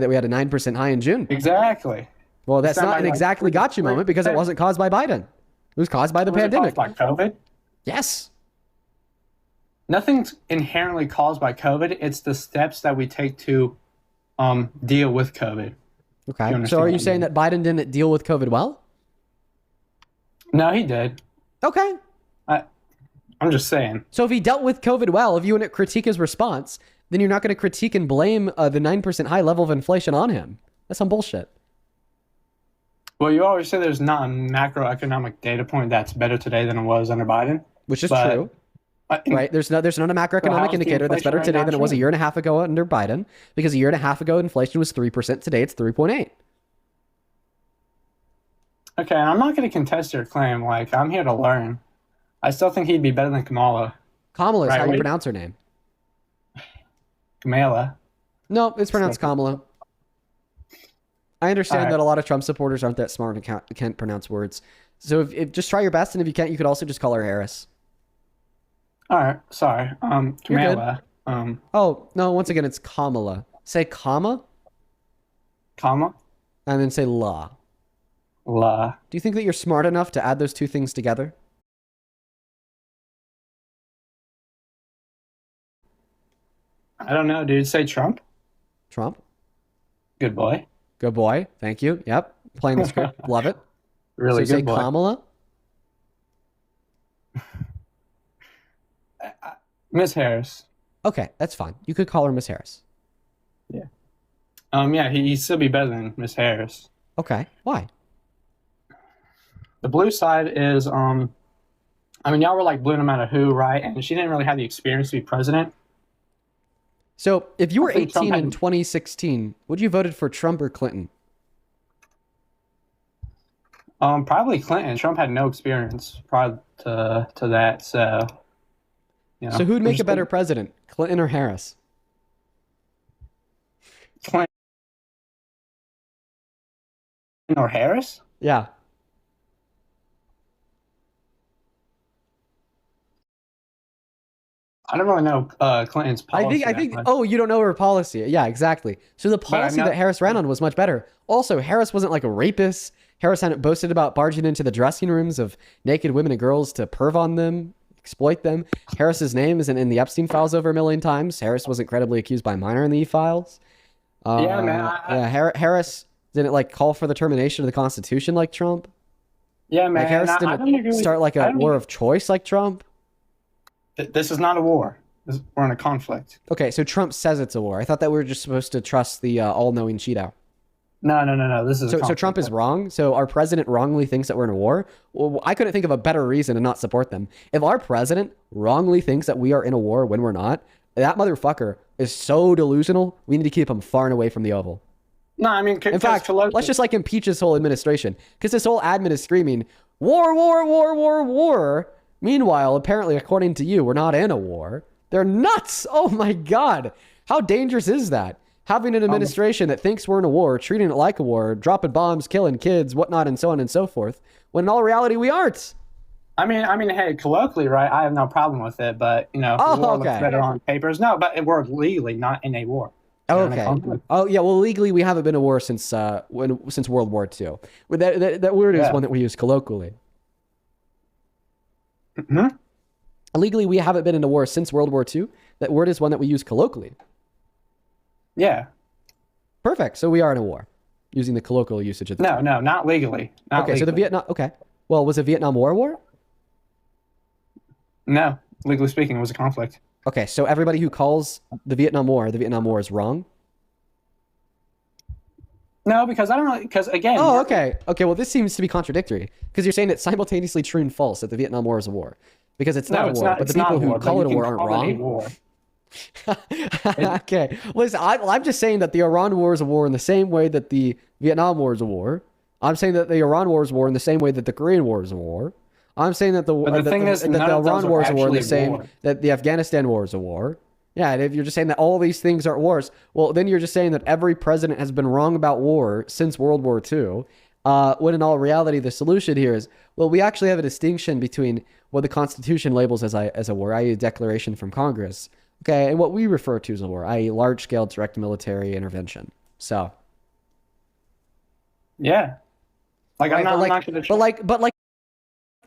that we had a 9% high in June. Exactly. Well, that's not an exactly got you moment because it wasn't caused by Biden. It was caused by the pandemic. Caused by COVID? Yes. Nothing's inherently caused by COVID. It's the steps that we take to deal with COVID. Okay. So are you saying that Biden didn't deal with COVID well? No, he did. Okay. I'm just saying. So if he dealt with COVID well, if you want to critique his response, then you're not going to critique and blame the 9% high level of inflation on him. That's some bullshit. Well, you always say there's not a macroeconomic data point that's better today than it was under Biden. Which is true. Right? There's not a macroeconomic indicator that's better today than it was a year and a half ago under Biden, because a year and a half ago inflation was 3%. Today it's 3.8. Okay, and I'm not going to contest your claim. Like, I'm here to learn. I still think he'd be better than Kamala. Kamala is how you pronounce her name. Kamala. No, it's pronounced Kamala. I understand that a lot of Trump supporters aren't that smart and can't pronounce words. So if just try your best, and if you can't, you could also just call her Harris. All right, sorry. Kamala. Oh, no, once again, it's Kamala. Say comma. Comma? And then say la. La. Do you think that you're smart enough to add those two things together? I don't know, dude. Say Trump. Trump. Good boy. Good boy. Thank you. Yep. Playing the script. Love it. Really so good boy. Say Kamala. Miss Harris. Okay, that's fine. You could call her Miss Harris. Yeah. Yeah, he'd still be better than Miss Harris. Okay. Why? The blue side is, I mean, y'all were like blue no matter who, right? And she didn't really have the experience to be president. So if you were 18 in 2016, would you voted for Trump or Clinton? Probably Clinton. Trump had no experience prior to that, so. You know, so who'd make a better president, Clinton or Harris? Clinton or Harris? Yeah. I don't really know Clinton's policy. I think. Oh, you don't know her policy? Yeah, exactly. So the policy that Harris ran on was much better. Also, Harris wasn't like a rapist. Harris hadn't boasted about barging into the dressing rooms of naked women and girls to perv on them, exploit them. Harris's name isn't in the Epstein files over 1 million times. Harris wasn't credibly accused by a minor in the E files. Yeah, man. Harris didn't like call for the termination of the Constitution like Trump. Yeah, man. Like Harris didn't start like a war of choice like Trump. This is not a war. We're in a conflict. Okay, so Trump says it's a war. I thought that we were just supposed to trust the all-knowing Cheeto. No. This is so Trump is wrong. So our president wrongly thinks that we're in a war. Well, I couldn't think of a better reason to not support them. If our president wrongly thinks that we are in a war when we're not, that motherfucker is so delusional. We need to keep him far and away from the Oval. No, I mean, in fact, let's just like impeach his whole administration, because this whole admin is screaming war, war, war, war, war. Meanwhile, apparently, according to you, we're not in a war. They're nuts. Oh my God. How dangerous is that? Having an administration that thinks we're in a war, treating it like a war, dropping bombs, killing kids, whatnot, and so on and so forth, when in all reality, we aren't. I mean, hey, colloquially, right? I have no problem with it, but, you know, the war looks better on papers. No, but we're legally not in a war. Okay. Oh, yeah. Well, legally, we haven't been in a war since World War II. That word is one that we use colloquially. Mm-hmm. Legally, we haven't been in a war since World War II. That word is one that we use colloquially. Yeah. Perfect. So we are in a war, using the colloquial usage of the term. No, not legally. So the Vietnam. Okay. Well, was the Vietnam War a war? No, legally speaking, it was a conflict. Okay, so everybody who calls the Vietnam War is wrong? No, because I don't really, because again... Oh, okay. Okay, well, this seems to be contradictory, because you're saying it's simultaneously true and false that the Vietnam War is a war. Because it's not a war, but the people who call it a war aren't wrong. Okay. Listen, I'm just saying that the Iran War is a war in the same way that the Vietnam War is a war. I'm saying that the Iran War is a war in the same way that the Korean War is a war. I'm saying that the Iran War is a war in the same that the Afghanistan War is a war. Yeah, and if you're just saying that all these things are wars, well, then you're just saying that every president has been wrong about war since World War II. When in all reality, the solution here is, well, we actually have a distinction between what the Constitution labels as a war, i.e. a declaration from Congress, okay, and what we refer to as a war, i.e. large-scale direct military intervention. So yeah, like right, I'm not gonna but like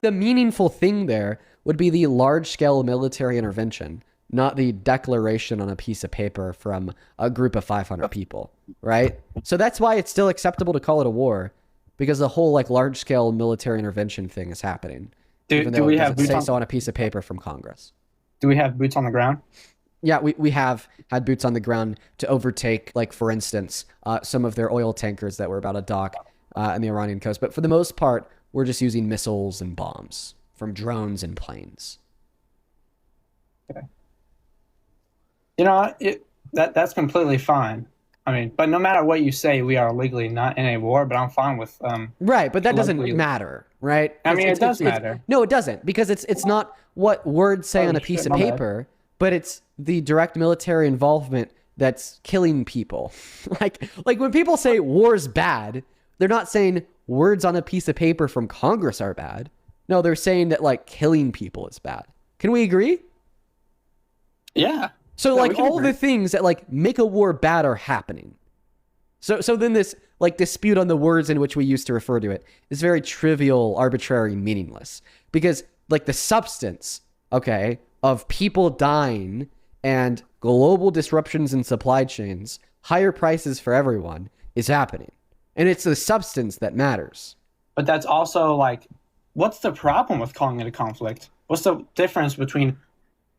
the meaningful thing there would be the large scale military intervention, not the declaration on a piece of paper from a group of 500 people, right? So that's why it's still acceptable to call it a war, because the whole like large scale military intervention thing is happening. Even though it doesn't say so on a piece of paper from Congress. Do we have boots on the ground? Yeah, we have had boots on the ground to overtake, like, for instance, some of their oil tankers that were about to dock on the Iranian coast. But for the most part, we're just using missiles and bombs from drones and planes. Okay. You know, that's completely fine. I mean, but no matter what you say, we are legally not in a war, but I'm fine with... right, but that doesn't matter, right? I mean, it does matter. No, it doesn't, because it's not what words say on a piece of paper, but it's the direct military involvement that's killing people. like when people say war's bad, they're not saying words on a piece of paper from Congress are bad. No, they're saying that, like, killing people is bad. Can we agree? Yeah. So, like, all the things that, like, make a war bad are happening. So then this, like, dispute on the words in which we used to refer to it is very trivial, arbitrary, meaningless. Because, like, the substance, okay, of people dying and global disruptions in supply chains, higher prices for everyone, is happening. And it's the substance that matters. But that's also, like, what's the problem with calling it a conflict? What's the difference between...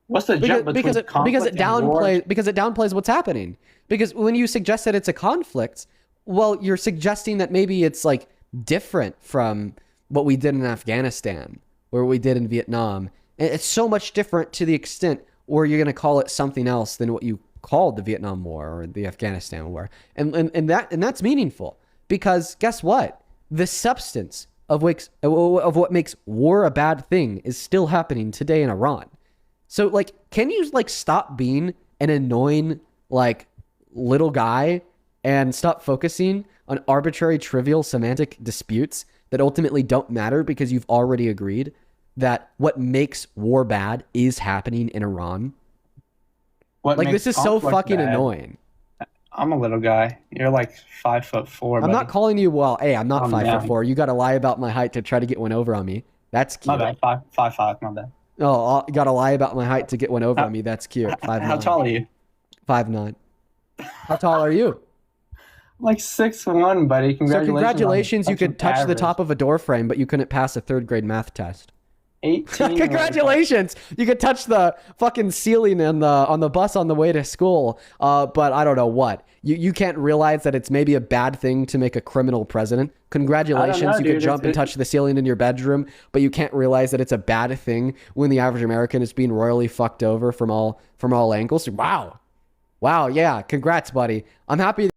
What's the jump between conflict and war? Because it downplays what's happening. Because when you suggest that it's a conflict, well, you're suggesting that maybe it's, like, different from what we did in Afghanistan or what we did in Vietnam. And it's so much different to the extent where you're going to call it something else than what you called the Vietnam War or the Afghanistan War. And that's meaningful, because guess what? The substance of what makes war a bad thing is still happening today in Iran. So, like, can you, like, stop being an annoying, like, little guy and stop focusing on arbitrary, trivial, semantic disputes that ultimately don't matter, because you've already agreed that what makes war bad is happening in Iran? Like, this is so fucking annoying. I'm a little guy. You're like 5'4". I'm not calling you, well, hey, I'm not 5'4". You got to lie about my height to try to get one over on me. That's cute. My bad. 5'5", my bad. Oh, you got to lie about my height to get one over on me. That's cute. 5'9". How tall are you? 5'9". How tall are you? Like 6'1", buddy. Congratulations. So congratulations, you could touch the top of a door frame, but you couldn't pass a 3rd grade math test. 18. Congratulations! You could touch the fucking ceiling on the bus on the way to school, but I don't know what. You can't realize that it's maybe a bad thing to make a criminal president. Congratulations, you could jump and touch the ceiling in your bedroom, but you can't realize that it's a bad thing when the average American is being royally fucked over from all angles. Wow, yeah, congrats, buddy. I'm happy